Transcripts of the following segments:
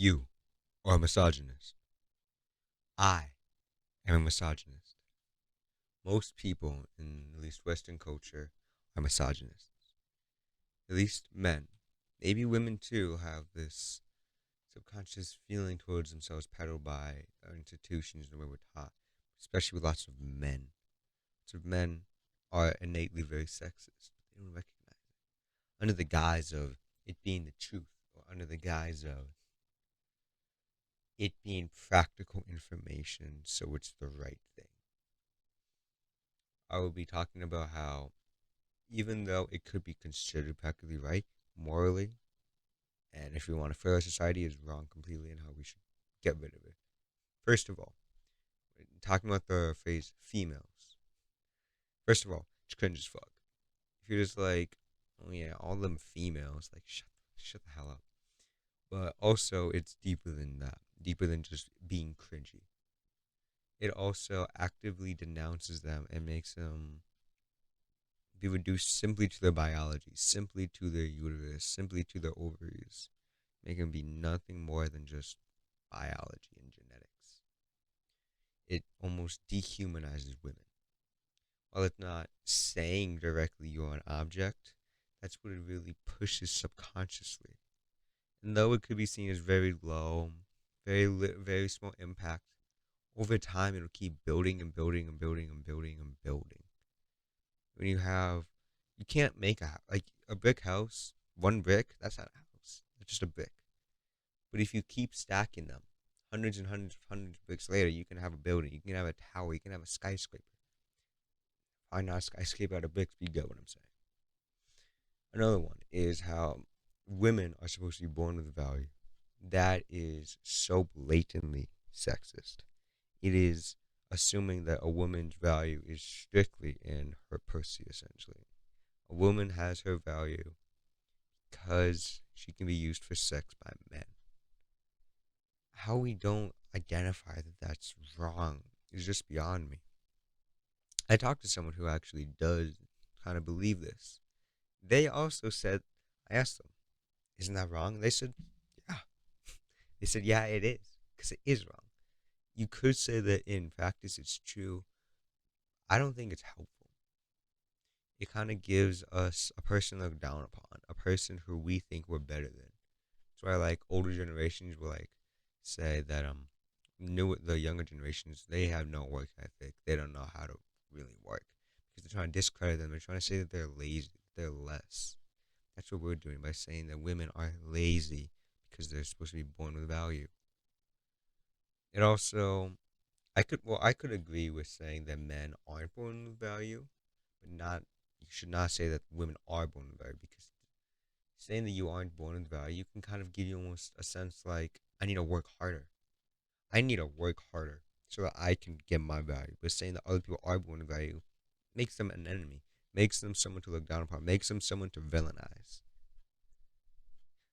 You are a misogynist. I am a misogynist. Most people in at least Western culture are misogynists. At least men. Maybe women too have this subconscious feeling towards themselves peddled by our institutions and the way we're taught, especially with lots of men. Lots of men are innately very sexist. They don't recognize it. Under the guise of it being the truth, or under the guise of it being practical information, so it's the right thing. I will be talking about how, even though it could be considered practically right, morally, and if we want to further society, is wrong completely and how we should get rid of it. First of all, talking about the phrase females. First of all, it's cringe as fuck. If you're just like, oh yeah, all them females, like shut the hell up. But also, it's deeper than that, deeper than just being cringy. It also actively denounces them and makes them be reduced simply to their biology, simply to their uterus, simply to their ovaries, make them be nothing more than just biology and genetics. It almost dehumanizes women. While it's not saying directly you're an object, that's what it really pushes subconsciously. And though it could be seen as very low, very small impact, over time it'll keep building and building and building and building and building. When you can't make like a brick house, one brick, that's not a house. It's just a brick. But if you keep stacking them, hundreds and hundreds of bricks later, you can have a building, you can have a tower, you can have a skyscraper. Why not a skyscraper out of bricks? But you get what I'm saying. Another one is how women are supposed to be born with value. That is so blatantly sexist. It is assuming that a woman's value is strictly in her pussy, essentially. A woman has her value because she can be used for sex by men. How we don't identify that that's wrong is just beyond me. I talked to someone who actually does kind of believe this. They also said, I asked them, isn't that wrong? They said, yeah. They said, yeah, it is, because it is wrong. You could say that in practice it's true. I don't think it's helpful. It kind of gives us a person to look down upon, a person who we think we're better than. That's why like older generations will like say that the younger generations, they have no work ethic. They don't know how to really work because they're trying to discredit them. They're trying to say that they're lazy, they're less. That's what we're doing by saying that women are lazy because they're supposed to be born with value. It also, I could agree with saying that men aren't born with value, but not you should not say that women are born with value because saying that you aren't born with value can kind of give you almost a sense like I need to work harder. I need to work harder so that I can get my value. But saying that other people are born with value makes them an enemy, makes them someone to look down upon, makes them someone to villainize.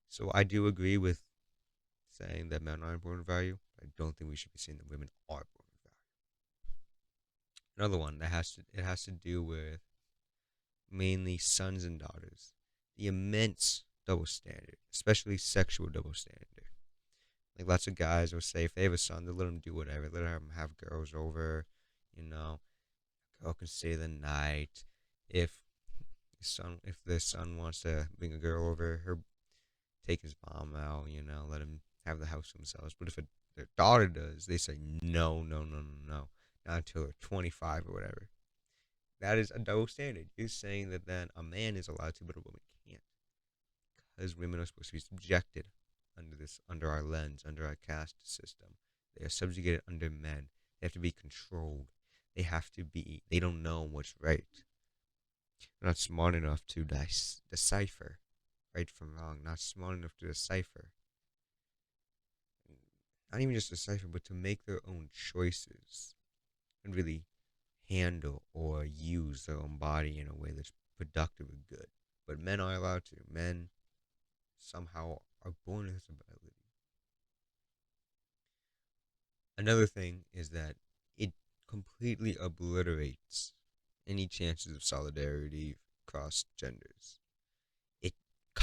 So I do agree with saying that men aren't born with value. I don't think we should be saying that women are born with value. Another one that has to do with mainly sons and daughters. The immense double standard, especially sexual double standard. Like lots of guys will say if they have a son, they let them do whatever. Let them have girls over, you know. Girl can stay the night. If if the son wants to bring a girl over, her take his mom out, let him have the house to themselves. But if their daughter does, they say no, no, no, no, no, not until they're 25 or whatever. That is a double standard. You're saying that then a man is allowed to, but a woman can't, because women are supposed to be subjected under our lens, under our caste system. They are subjugated under men. They have to be controlled. They don't know what's right. They're not smart enough to decipher right from wrong. Not smart enough to decipher. Not even just decipher, but to make their own choices and really handle or use their own body in a way that's productive and good. But men are allowed to. Men somehow are born with this ability. Another thing is that it completely obliterates any chances of solidarity across genders. It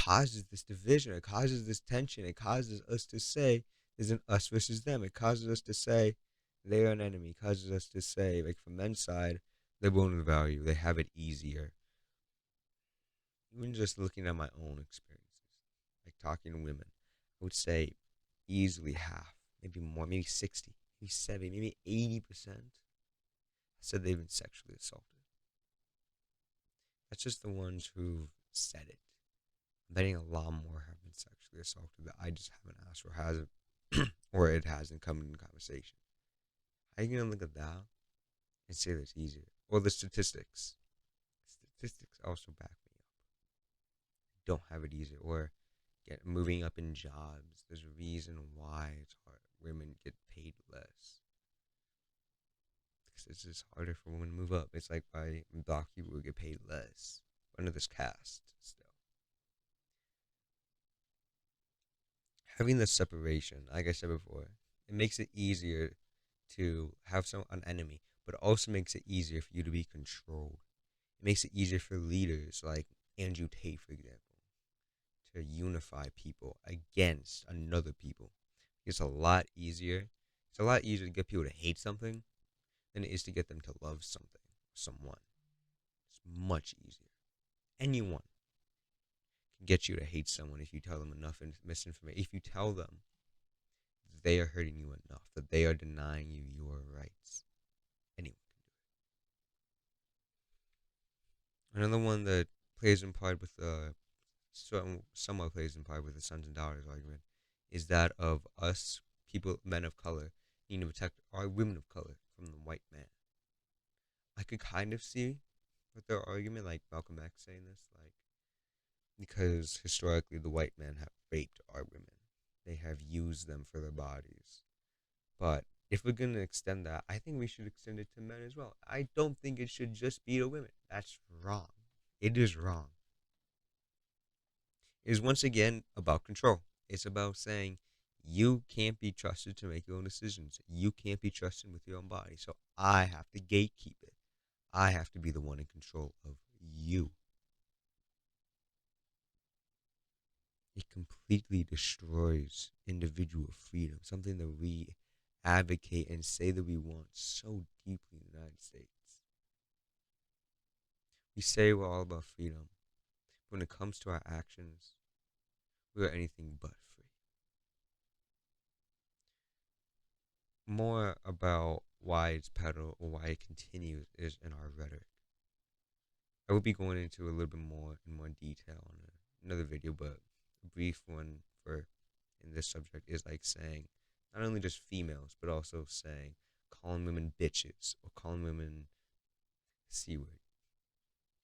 causes this division. It causes this tension. It causes us to say, isn't us versus them. It causes us to say they're an enemy. It causes us to say, like from men's side, they're below the value. They have it easier. Even just looking at my own experiences, like talking to women, I would say easily half, maybe more, maybe 60, maybe 70, maybe 80% said they've been sexually assaulted. That's just the ones who've said it. I'm betting a lot more have been sexually assaulted that I just haven't asked or hasn't, or it hasn't come in conversation. How are you gonna look at that and say that's easier? Or the statistics. Statistics also back me up. Don't have it easier. Or get moving up in jobs. There's a reason why it's hard. Women get paid less. Because it's just harder for women to move up. It's like why black people would get paid less under this caste still. Having the separation, like I said before, it makes it easier to have an enemy, but it also makes it easier for you to be controlled. It makes it easier for leaders like Andrew Tate, for example, to unify people against another people. It's a lot easier. It's a lot easier to get people to hate something than it is to get them to love something, someone. It's much easier. Anyone can get you to hate someone if you tell them enough misinformation. If you tell them they are hurting you enough, that they are denying you your rights. Anyone can do it. Another one that plays in part with somewhat plays in part with the sons and daughters argument is that of us people, men of color, needing to protect our women of color from the white man. I could kind of see with their argument, like Malcolm X saying this, like because historically the white men have raped our women, they have used them for their bodies. But if we're gonna extend that, I think we should extend it to men as well. I don't think it should just be to women. That's wrong. It is wrong. It is once again about control. It's about saying you can't be trusted to make your own decisions. You can't be trusted with your own body. So I have to gatekeep it. I have to be the one in control of you. It completely destroys individual freedom, something that we advocate and say that we want so deeply in the United States. We say we're all about freedom. When it comes to our actions, we are anything but free. More about why it's peddled or why it continues is in our rhetoric. I will be going into a little bit more in more detail on another video, but a brief one for in this subject is like saying not only just females, but also saying calling women bitches or calling women C word.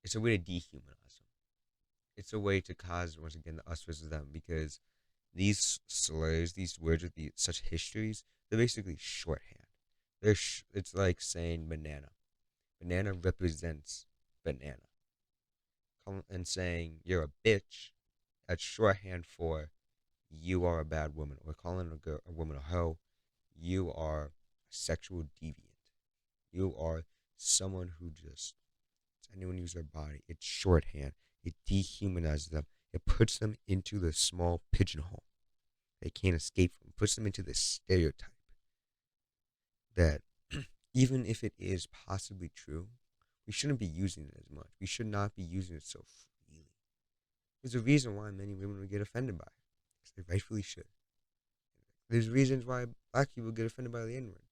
It's a way to dehumanize them. It's a way to cause once again the us versus them because these slurs, these words with such histories, they're basically shorthand. It's like saying banana. Banana represents banana. And saying you're a bitch, that's shorthand for you are a bad woman. Or calling a woman a hoe, you are a sexual deviant. You are someone who just anyone use their body. It's shorthand. It dehumanizes them. It puts them into the small pigeonhole they can't escape from. It puts them into this stereotype that even if it is possibly true, we shouldn't be using it as much. We should not be using it so freely. There's a reason why many women would get offended by it, because they rightfully should. There's reasons why black people get offended by the N-word,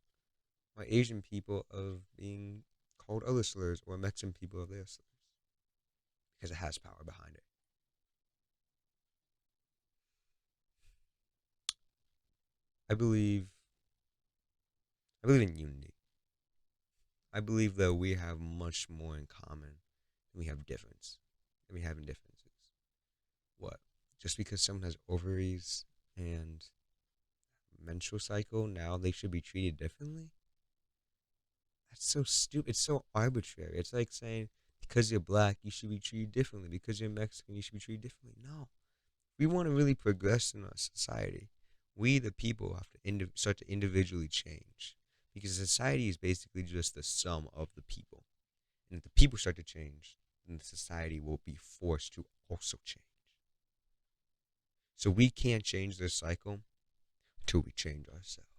why Asian people of being called other slurs, or Mexican people of their slurs, because it has power behind it. I believe in unity. I believe that we have much more in common than we have in differences. What? Just because someone has ovaries and menstrual cycle, now they should be treated differently? That's so stupid. It's so arbitrary. It's like saying because you're black, you should be treated differently. Because you're Mexican, you should be treated differently. No. We want to really progress in our society. We, the people, have to start to individually change. Because society is basically just the sum of the people. And if the people start to change, then the society will be forced to also change. So we can't change this cycle until we change ourselves.